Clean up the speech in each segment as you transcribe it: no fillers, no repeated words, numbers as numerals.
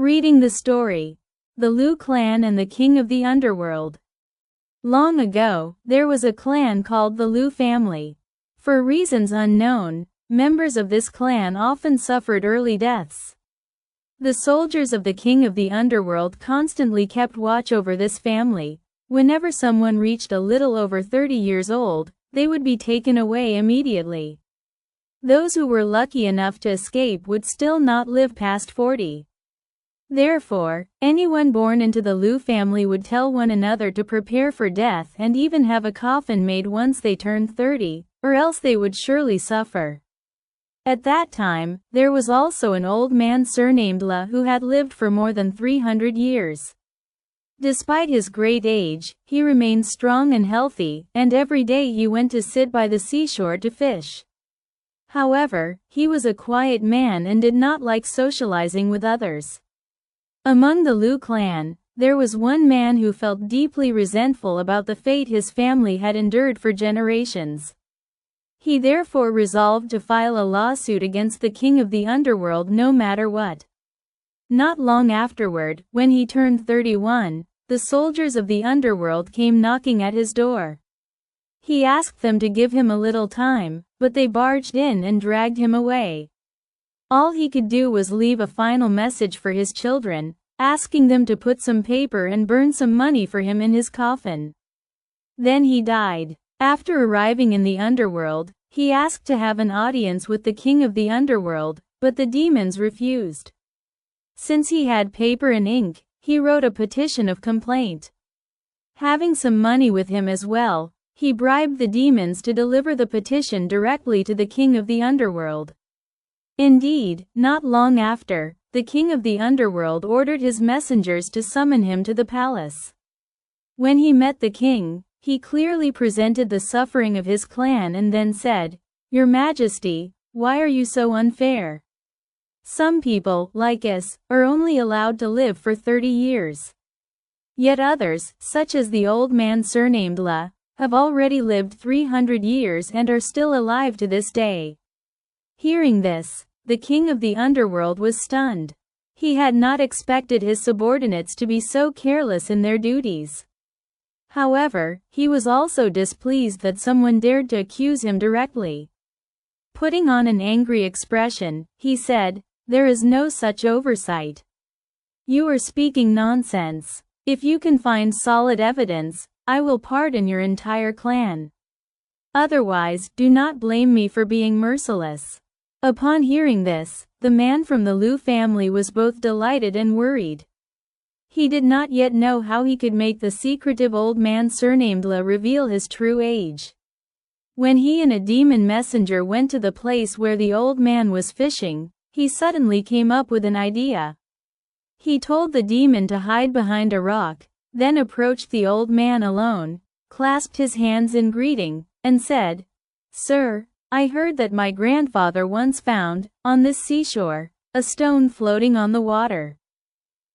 Reading the story. The Lu Clan and the King of the Underworld. Long ago, there was a clan called the Lu family. For reasons unknown, members of this clan often suffered early deaths. The soldiers of the King of the Underworld constantly kept watch over this family. Whenever someone reached a little over 30 years old, they would be taken away immediately. Those who were lucky enough to escape would still not live past 40. Therefore, anyone born into the Lu family would tell one another to prepare for death and even have a coffin made once they turned 30, or else they would surely suffer. At that time, there was also an old man surnamed La who had lived for more than 300 years. Despite his great age, he remained strong and healthy, and every day he went to sit by the seashore to fish. However, he was a quiet man and did not like socializing with others. Among the Lu clan, there was one man who felt deeply resentful about the fate his family had endured for generations. He therefore resolved to file a lawsuit against the King of the Underworld no matter what. Not long afterward, when he turned 31, the soldiers of the Underworld came knocking at his door. He asked them to give him a little time, but they barged in and dragged him away. All he could do was leave a final message for his children, asking them to put some paper and burn some money for him in his coffin. Then he died. After arriving in the underworld, he asked to have an audience with the King of the Underworld, but the demons refused. Since he had paper and ink, he wrote a petition of complaint. Having some money with him as well, he bribed the demons to deliver the petition directly to the King of the Underworld. Indeed, not long after, the King of the Underworld ordered his messengers to summon him to the palace. When he met the king, he clearly presented the suffering of his clan and then said, "Your Majesty, why are you so unfair? Some people, like us, are only allowed to live for 30 years. Yet others, such as the old man surnamed La, have already lived 300 years and are still alive to this day." Hearing this, the King of the Underworld was stunned. He had not expected his subordinates to be so careless in their duties. However, he was also displeased that someone dared to accuse him directly. Putting on an angry expression, he said, "There is no such oversight. You are speaking nonsense. If you can find solid evidence, I will pardon your entire clan. Otherwise, do not blame me for being merciless." Upon hearing this, the man from the Lu family was both delighted and worried. He did not yet know how he could make the secretive old man surnamed La reveal his true age. When he and a demon messenger went to the place where the old man was fishing, he suddenly came up with an idea. He told the demon to hide behind a rock, then approached the old man alone, clasped his hands in greeting, and said, "Sir, I heard that my grandfather once found, on this seashore, a stone floating on the water.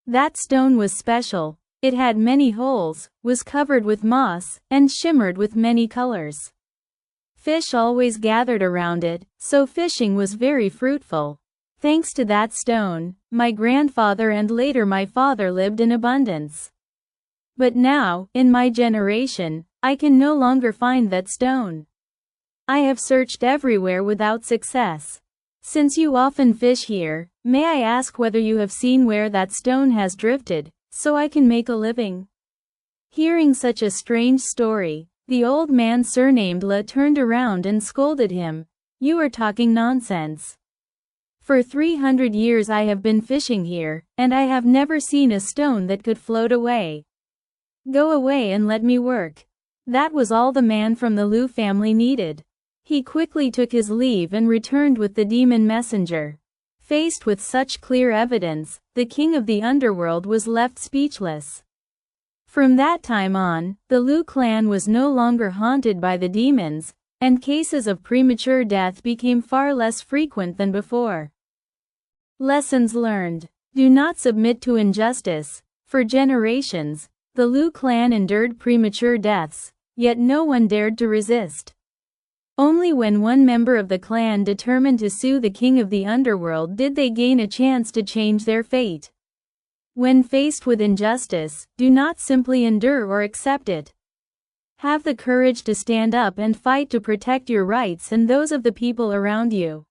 That stone was special, it had many holes, was covered with moss, and shimmered with many colors. Fish always gathered around it, so fishing was very fruitful. Thanks to that stone, my grandfather and later my father lived in abundance. But now, in my generation, I can no longer find that stone. I have searched everywhere without success. Since you often fish here, may I ask whether you have seen where that stone has drifted, so I can make a living?" Hearing such a strange story, the old man surnamed La turned around and scolded him, "You are talking nonsense. For 300 years I have been fishing here, and I have never seen a stone that could float away. Go away and let me work." That was all the man from the Lu family needed. He quickly took his leave and returned with the demon messenger. Faced with such clear evidence, the King of the Underworld was left speechless. From that time on, the Lu clan was no longer haunted by the demons, and cases of premature death became far less frequent than before. Lessons learned. Do not submit to injustice. For generations, the Lu clan endured premature deaths, yet no one dared to resist. Only when one member of the clan determined to sue the King of the Underworld did they gain a chance to change their fate. When faced with injustice, do not simply endure or accept it. Have the courage to stand up and fight to protect your rights and those of the people around you.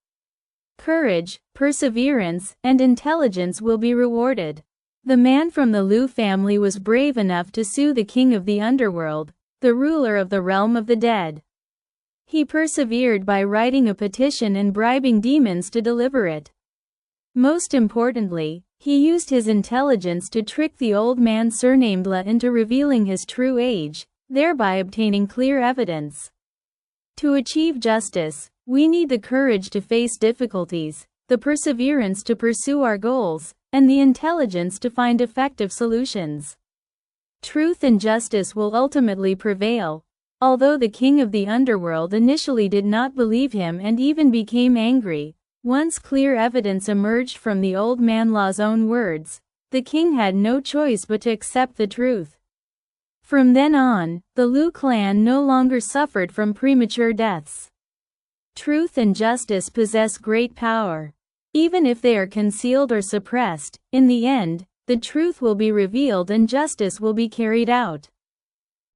Courage, perseverance, and intelligence will be rewarded. The man from the Lu family was brave enough to sue the king of the underworld, the ruler of the realm of the dead. He persevered by writing a petition and bribing demons to deliver it. Most importantly, he used his intelligence to trick the old man surnamed La into revealing his true age, thereby obtaining clear evidence. To achieve justice, we need the courage to face difficulties, the perseverance to pursue our goals, and the intelligence to find effective solutions. Truth and justice will ultimately prevail. Although the king of the underworld initially did not believe him and even became angry, once clear evidence emerged from the old man La's own words, the king had no choice but to accept the truth. From then on, the Lu clan no longer suffered from premature deaths. Truth and justice possess great power. Even if they are concealed or suppressed, in the end, the truth will be revealed and justice will be carried out.